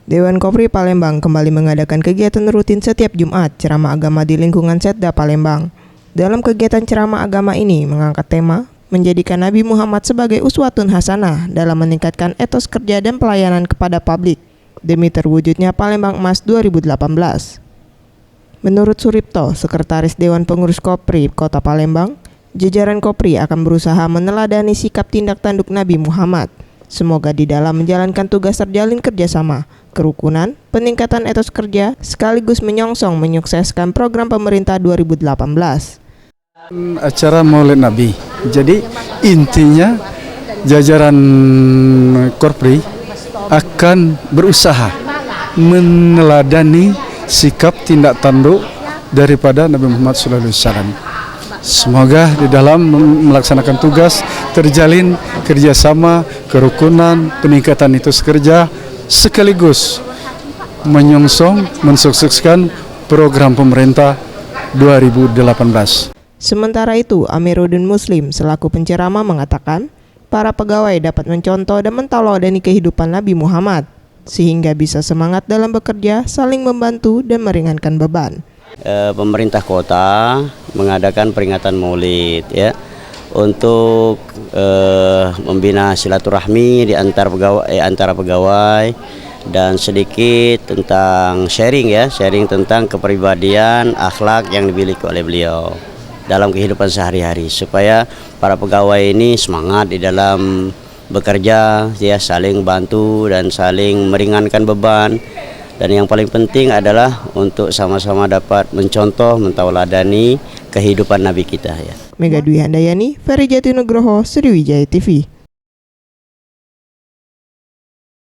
Dewan Kopri Palembang kembali mengadakan kegiatan rutin setiap Jumat ceramah agama di lingkungan Setda Palembang. Dalam kegiatan ceramah agama ini mengangkat tema menjadikan Nabi Muhammad sebagai uswatun hasanah dalam meningkatkan etos kerja dan pelayanan kepada publik demi terwujudnya Palembang Emas 2018. Menurut Suripto, Sekretaris Dewan Pengurus Kopri Kota Palembang, jajaran Kopri akan berusaha meneladani sikap tindak tanduk Nabi Muhammad. Semoga di dalam menjalankan tugas terjalin kerjasama, kerukunan, peningkatan etos kerja, sekaligus menyongsong menyukseskan program pemerintah 2018. Acara Maulid Nabi. Jadi intinya jajaran Kopri akan berusaha meneladani sikap tindak tanduk daripada Nabi Muhammad SAW. Semoga di dalam melaksanakan tugas terjalin kerjasama, kerukunan, peningkatan etos kerja, sekaligus menyongsong mensukseskan program pemerintah 2018. Sementara itu, Amiruddin Muslim selaku penceramah mengatakan, para pegawai dapat mencontoh dan mentauladani kehidupan Nabi Muhammad, sehingga bisa semangat dalam bekerja, saling membantu dan meringankan beban. Pemerintah kota mengadakan peringatan Maulid ya untuk membina silaturahmi di antara pegawai dan sedikit tentang sharing tentang kepribadian, akhlak yang dimiliki oleh beliau dalam kehidupan sehari-hari supaya para pegawai ini semangat di dalam bekerja ya, saling bantu dan saling meringankan beban, dan yang paling penting adalah untuk sama-sama dapat mencontoh, mentauladani kehidupan Nabi kita ya. Mega Dwi Handayani, Ferry Jatinugroho, Sriwijaya TV.